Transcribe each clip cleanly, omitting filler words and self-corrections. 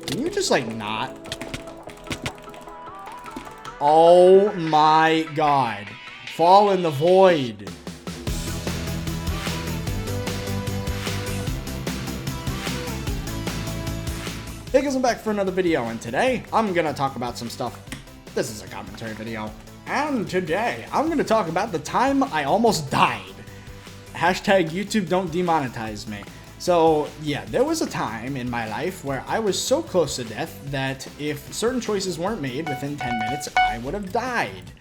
Can you just, like, not? Oh my god. Fall in the void. Hey guys, I'm back for another video, and today I'm gonna talk about some stuff. This is a commentary video. And today I'm gonna talk about the time I almost died. Hashtag YouTube don't demonetize me. So yeah, there was a time in my life where I was so close to death that if certain choices weren't made within 10 minutes, I would have died.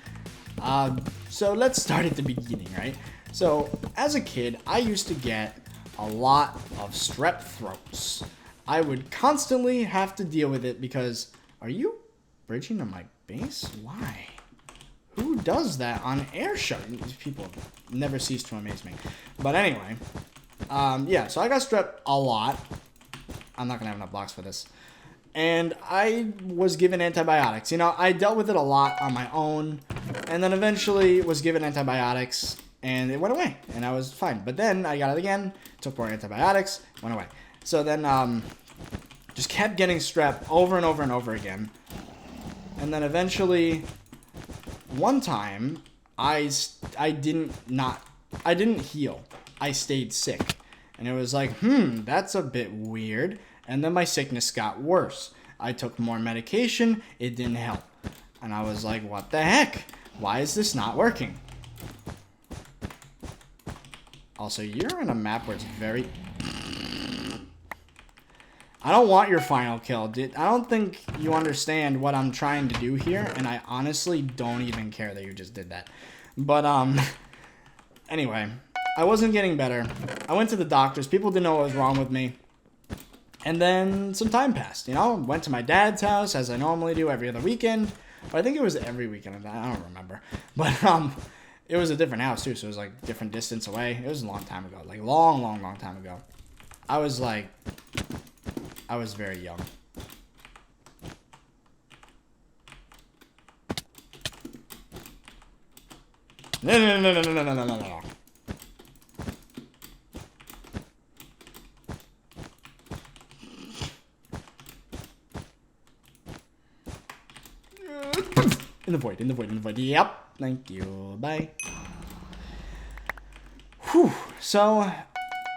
So let's start at the beginning, right? So as a kid, I used to get a lot of strep throats. I would constantly have to deal with it because, are you bridging to my base? Why? Who does that on air show? These people never cease to amaze me. But anyway, yeah, so I got strep a lot. I'm not going to have enough blocks for this. And I was given antibiotics. You know, I dealt with it a lot on my own. And then eventually was given antibiotics. And it went away. And I was fine. But then I got it again. Took more antibiotics. Went away. So then, just kept getting strep over and over and over again. And then eventually, one time, I didn't heal. I stayed sick. And it was like, that's a bit weird. And then my sickness got worse. I took more medication. It didn't help. And I was like, what the heck? Why is this not working? Also, you're in a map where it's very... I don't want your final kill, dude. I don't think you understand what I'm trying to do here, and I honestly don't even care that you just did that. But, anyway, I wasn't getting better. I went to the doctors. People didn't know what was wrong with me. And then some time passed, you know? Went to my dad's house, as I normally do every other weekend. But I think it was every weekend. I don't remember. But, it was a different house, too, so it was, like, different distance away. It was a long time ago. Like, long, long, long time ago. I was very young. No. In the void. Yep. Thank you. Bye. Whew. So,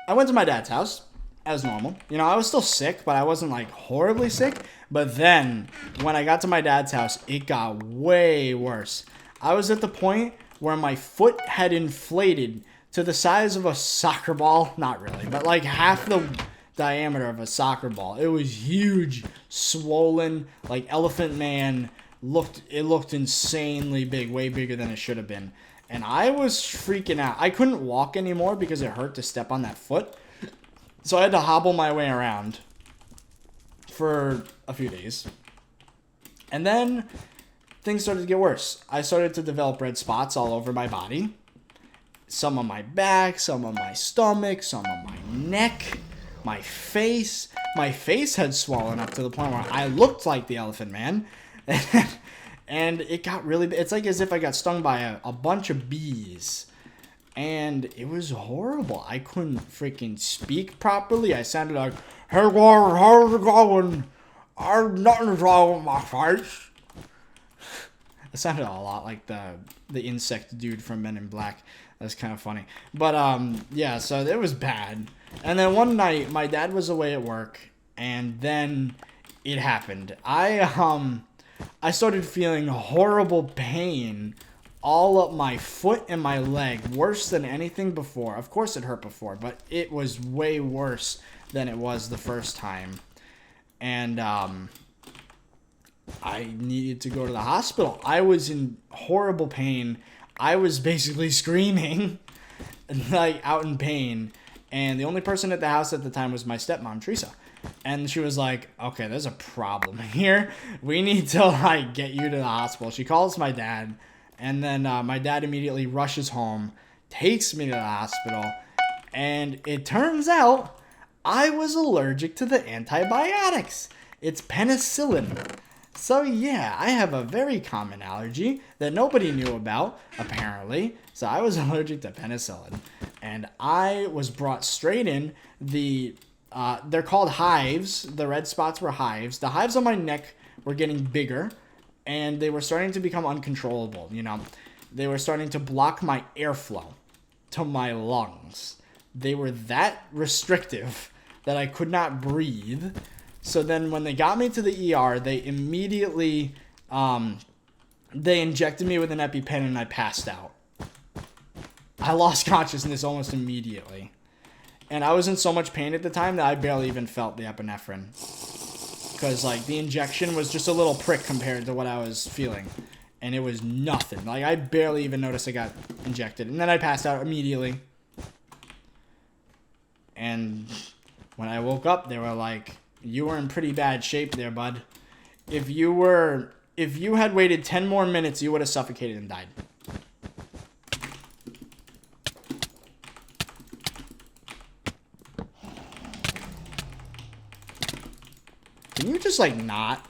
I went to my dad's house. As normal. You know, I was still sick, but I wasn't, like, horribly sick. But then, when I got to my dad's house, it got way worse. I was at the point where my foot had inflated to the size of a soccer ball. Not really, but, like, half the diameter of a soccer ball. It was huge, swollen, like, Elephant Man. It looked insanely big, way bigger than it should have been. And I was freaking out. I couldn't walk anymore because it hurt to step on that foot. So I had to hobble my way around for a few days. And then things started to get worse. I started to develop red spots all over my body. Some on my back, some on my stomach, some on my neck, my face. My face had swollen up to the point where I looked like the Elephant Man. And it got really bad. It's like as if I got stung by a bunch of bees. And it was horrible. I couldn't freaking speak properly. I sounded like, hey, how's it going? Nothing's wrong with my face. I sounded a lot like the insect dude from Men in Black. That's kind of funny. But, yeah, so it was bad. And then one night, my dad was away at work. And then it happened. I started feeling horrible pain all up my foot and my leg, worse than anything before. Of course it hurt before, but it was way worse than it was the first time. And I needed to go to the hospital. I was in horrible pain. I was basically screaming, like out in pain. And the only person at the house at the time was my stepmom, Teresa. And she was like, okay, there's a problem here. We need to, like, get you to the hospital. She calls my dad. And then my dad immediately rushes home, takes me to the hospital, and it turns out I was allergic to the antibiotics. It's penicillin. So yeah, I have a very common allergy that nobody knew about, apparently. So I was allergic to penicillin. And I was brought straight in. The They're called hives. The red spots were hives. The hives on my neck were getting bigger, and they were starting to become uncontrollable, you know. They were starting to block my airflow to my lungs. They were that restrictive that I could not breathe. So then when they got me to the ER, they immediately, they injected me with an EpiPen and I passed out. I lost consciousness almost immediately. And I was in so much pain at the time that I barely even felt the epinephrine. Because, like, the injection was just a little prick compared to what I was feeling. And it was nothing. Like, I barely even noticed I got injected. And then I passed out immediately. And when I woke up, they were like, you were in pretty bad shape there, bud. If you had waited 10 more minutes, you would have suffocated and died. Can you just, like, not?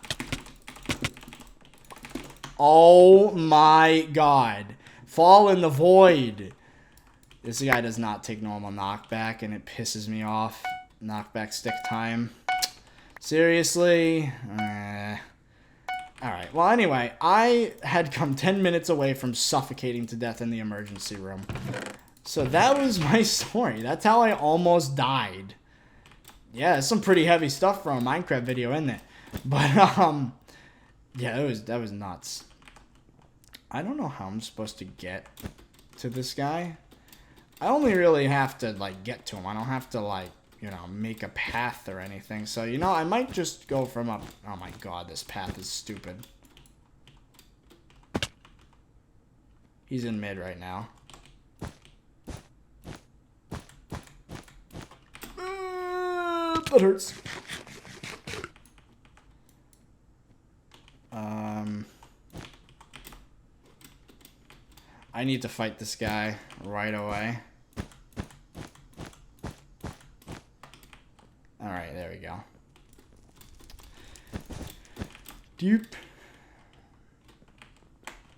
Oh, my God. Fall in the void. This guy does not take normal knockback, and it pisses me off. Knockback stick time. Seriously? Alright, well, anyway, I had come 10 minutes away from suffocating to death in the emergency room. So that was my story. That's how I almost died. Yeah, there's some pretty heavy stuff from a Minecraft video in there. But, yeah, that was nuts. I don't know how I'm supposed to get to this guy. I only really have to, like, get to him. I don't have to, like, you know, make a path or anything. So, you know, I might just go from up. Oh my God, this path is stupid. He's in mid right now. That hurts. I need to fight this guy right away. Alright, there we go. Deep.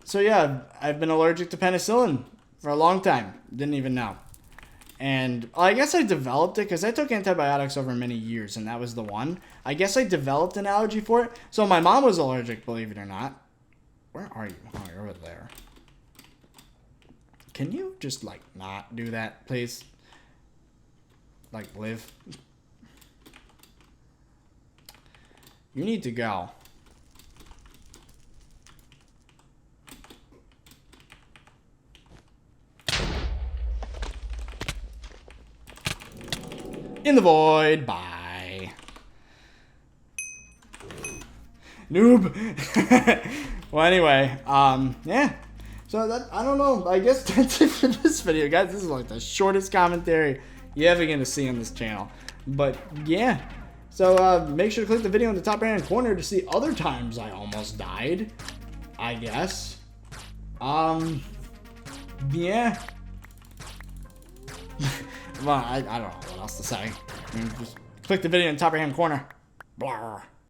So yeah, I've been allergic to penicillin for a long time. Didn't even know. And I guess I developed it because I took antibiotics over many years, and that was the one. I guess I developed an allergy for it. So my mom was allergic, believe it or not. Where are you? Oh, you're over there. Can you just, like, not do that, please? Like, live. You need to go. In the void. Bye. Noob. Well, anyway, yeah. So that, I don't know. I guess that's it for this video, guys. This is like the shortest commentary you're ever gonna see on this channel. But yeah. So make sure to click the video in the top right hand corner to see other times I almost died. I guess. Yeah. Well, I don't know what else to say. Just click the video in the top right hand corner. Blah.